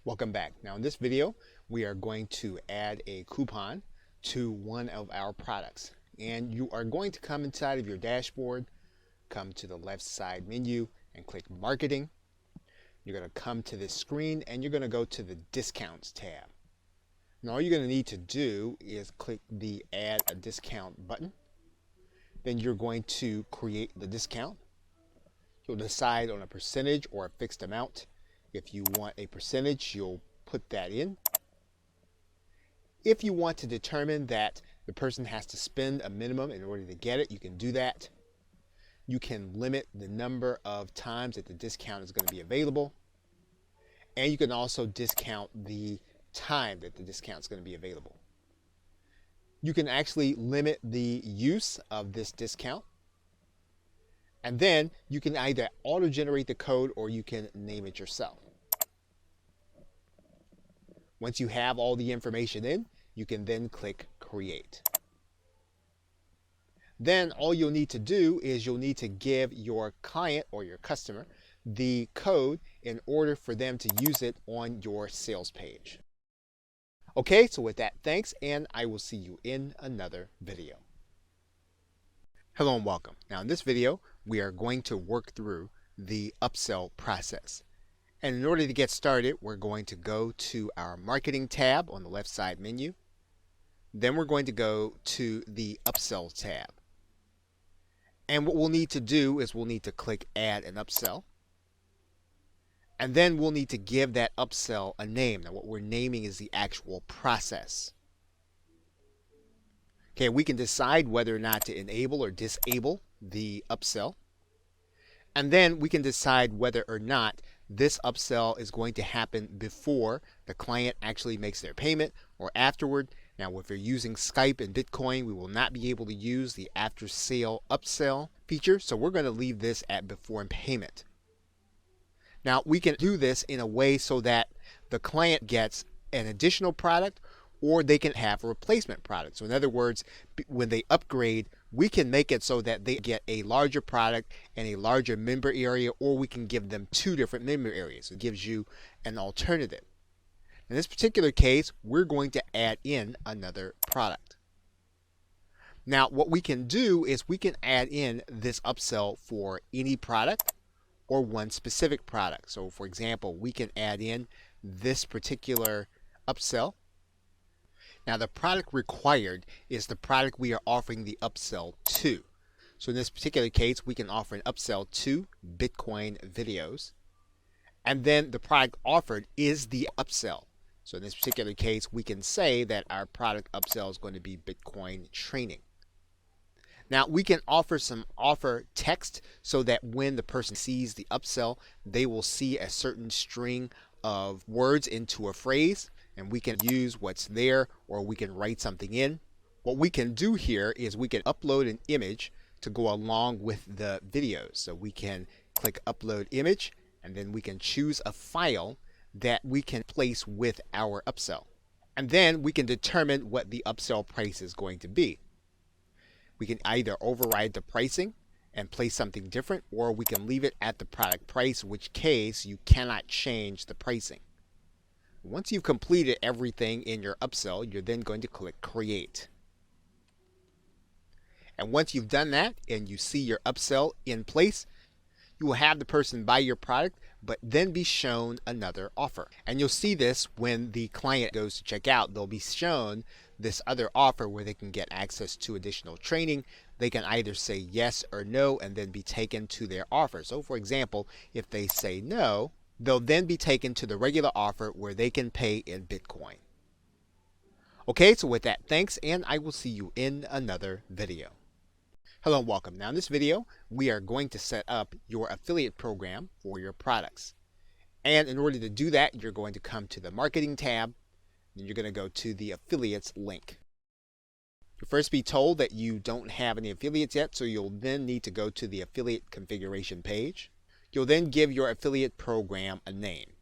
Welcome back. Now in this video, we are going to add a coupon to one of our products. And you are going to come inside of your dashboard, come to the left side menu and click Marketing. You're going to come to this screen and you're going to go to the Discounts tab. Now all you're going to need to do is click the Add a Discount button. Then you're going to create the discount. You'll decide on a percentage or a fixed amount. If you want a percentage, you'll put that in. If you want to determine that the person has to spend a minimum in order to get it, you can do that. You can limit the number of times that the discount is going to be available. And you can also discount the time that the discount is going to be available. You can actually limit the use of this discount. And then you can either auto-generate the code or you can name it yourself. Once you have all the information in, you can then click Create. Then all you'll need to do is you'll need to give your client or your customer the code in order for them to use it on your sales page. Okay, so with that, thanks, and I will see you in another video. Hello and welcome. Now in this video, we are going to work through the upsell process. And in order to get started, we're going to go to our Marketing tab on the left side menu. Then we're going to go to the Upsell tab. And what we'll need to do is we'll need to click Add an Upsell. And then we'll need to give that upsell a name. Now what we're naming is the actual process. Okay, we can decide whether or not to enable or disable the upsell. And then we can decide whether or not this upsell is going to happen before the client actually makes their payment or afterward. Now, if you're using Skype and Bitcoin, we will not be able to use the after sale upsell feature. So we're going to leave this at before payment. Now, we can do this in a way so that the client gets an additional product or they can have a replacement product. So in other words, when they upgrade, we can make it so that they get a larger product and a larger member area, or we can give them two different member areas. It gives you an alternative. In this particular case, we're going to add in another product. Now, what we can do is we can add in this upsell for any product or one specific product. So for example, we can add in this particular upsell. Now the product required is the product we are offering the upsell to. So in this particular case, we can offer an upsell to Bitcoin videos. And then the product offered is the upsell. So in this particular case, we can say that our product upsell is going to be Bitcoin training. Now we can offer some offer text so that when the person sees the upsell, they will see a certain string of words into a phrase. And we can use what's there, or we can write something in. What we can do here is we can upload an image to go along with the videos. So we can click Upload Image, and then we can choose a file that we can place with our upsell. And then we can determine what the upsell price is going to be. We can either override the pricing and place something different, or we can leave it at the product price, in which case you cannot change the pricing. Once you've completed everything in your upsell, you're then going to click Create. And once you've done that and you see your upsell in place, you will have the person buy your product, but then be shown another offer. And you'll see this when the client goes to check out. They'll be shown this other offer where they can get access to additional training. They can either say yes or no and then be taken to their offer. So for example, if they say no, they'll then be taken to the regular offer where they can pay in Bitcoin. Okay, so with that, thanks, and I will see you in another video. Hello and welcome. Now in this video, we are going to set up your affiliate program for your products. And in order to do that, you're going to come to the Marketing tab, and you're going to go to the Affiliates link. You'll first be told that you don't have any affiliates yet, so you'll then need to go to the affiliate configuration page. You'll then give your affiliate program a name.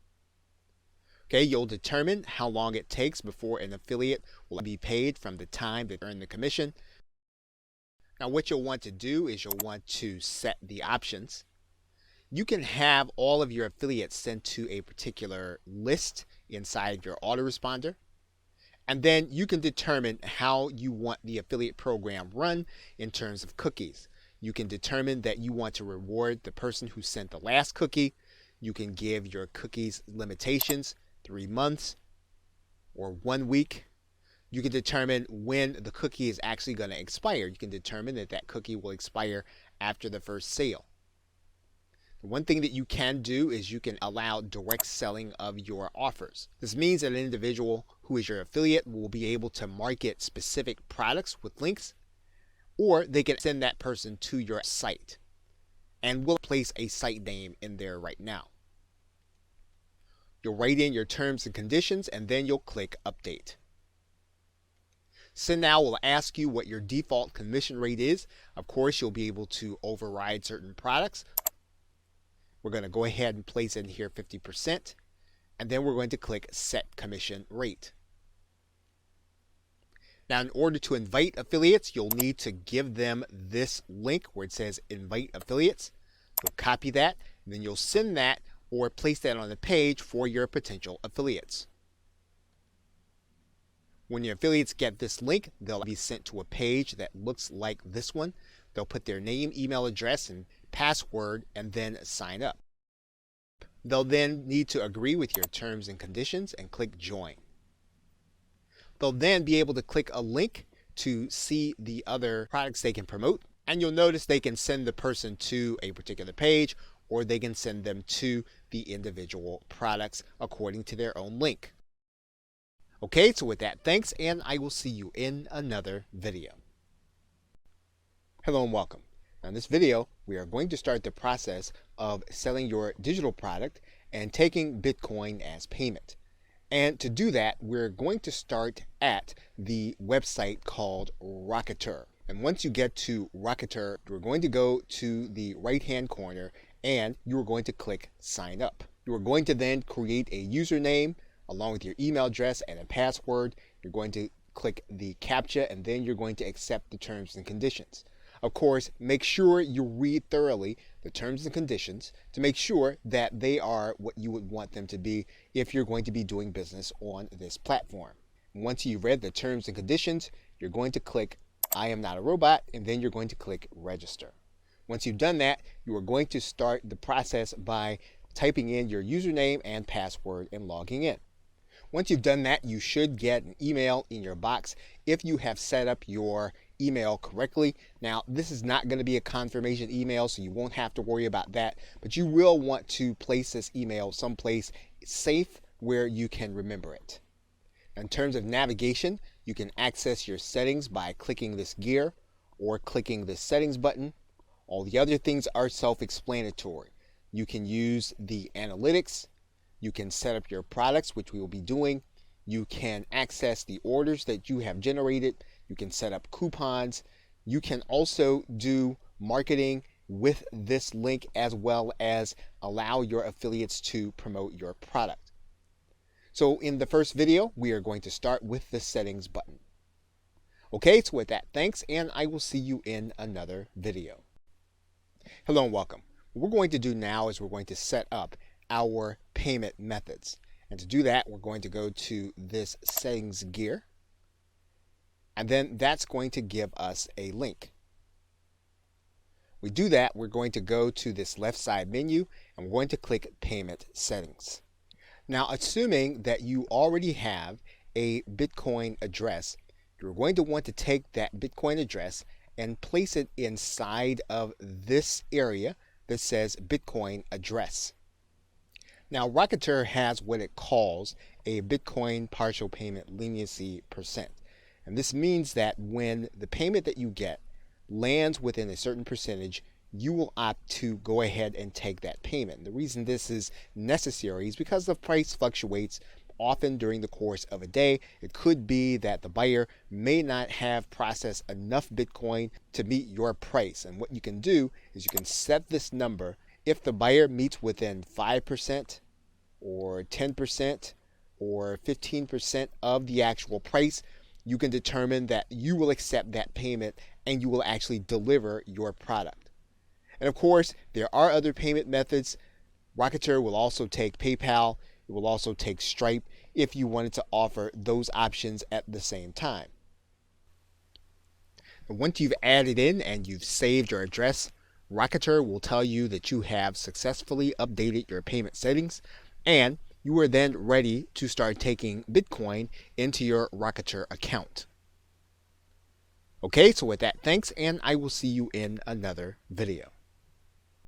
Okay, you'll determine how long it takes before an affiliate will be paid from the time they earn the commission. Now what you'll want to do is you'll want to set the options. You can have all of your affiliates sent to a particular list inside your autoresponder. And then you can determine how you want the affiliate program run in terms of cookies. You can determine that you want to reward the person who sent the last cookie. You can give your cookies limitations, 3 months or 1 week. You can determine when the cookie is actually going to expire. You can determine that that cookie will expire after the first sale. One thing that you can do is you can allow direct selling of your offers. This means that an individual who is your affiliate will be able to market specific products with links, or they can send that person to your site. And we'll place a site name in there right now. You'll write in your terms and conditions, and then you'll click Update. Send Now will ask you what your default commission rate is. Of course, you'll be able to override certain products. We're going to go ahead and place in here 50%, and then we're going to click Set Commission Rate. Now, in order to invite affiliates, you'll need to give them this link where it says Invite Affiliates. You'll copy that, and then you'll send that or place that on the page for your potential affiliates. When your affiliates get this link, they'll be sent to a page that looks like this one. They'll put their name, email address, and password, and then sign up. They'll then need to agree with your terms and conditions and click Join. They'll then be able to click a link to see the other products they can promote, and you'll notice they can send the person to a particular page, or they can send them to the individual products according to their own link. Okay, so with that, thanks, and I will see you in another video. Hello and welcome. Now in this video, we are going to start the process of selling your digital product and taking Bitcoin as payment. And to do that, we're going to start at the website called Rocketer. And once you get to Rocketer, you're going to go to the right-hand corner and you're going to click Sign Up. You are going to then create a username along with your email address and a password. You're going to click the CAPTCHA, and then you're going to accept the terms and conditions. Of course, make sure you read thoroughly the terms and conditions to make sure that they are what you would want them to be if you're going to be doing business on this platform. Once you've read the terms and conditions, you're going to click I am not a robot, and then you're going to click Register. Once you've done that, you are going to start the process by typing in your username and password and logging in. Once you've done that, you should get an email in your box if you have set up your email correctly. Now, this is not going to be a confirmation email, so you won't have to worry about that, but you will want to place this email someplace safe where you can remember it. In terms of navigation, you can access your settings by clicking this gear or clicking the settings button. All the other things are self-explanatory. You can use the analytics. You can set up your products, which we will be doing. You can access the orders that you have generated. You can set up coupons. You can also do marketing with this link, as well as allow your affiliates to promote your product. So in the first video, we are going to start with the settings button. Okay, so with that, thanks, and I will see you in another video. Hello and welcome. What we're going to do now is we're going to set up our payment methods. And to do that, we're going to go to this settings gear, and then that's going to give us a link. We do that, we're going to go to this left side menu, and we're going to click Payment Settings. Now, assuming that you already have a Bitcoin address, you're going to want to take that Bitcoin address and place it inside of this area that says Bitcoin address. Now, Rocketer has what it calls a Bitcoin partial payment leniency percent. And this means that when the payment that you get lands within a certain percentage, you will opt to go ahead and take that payment. The reason this is necessary is because the price fluctuates often during the course of a day. It could be that the buyer may not have processed enough Bitcoin to meet your price. And what you can do is you can set this number. If the buyer meets within 5% or 10% or 15% of the actual price, you can determine that you will accept that payment and you will actually deliver your product. And of course, there are other payment methods. Rocketer will also take PayPal. It will also take Stripe if you wanted to offer those options at the same time. Once you've added in and you've saved your address, Rocketer will tell you that you have successfully updated your payment settings, and you are then ready to start taking Bitcoin into your Rocketer account. Okay, so with that, thanks, and I will see you in another video.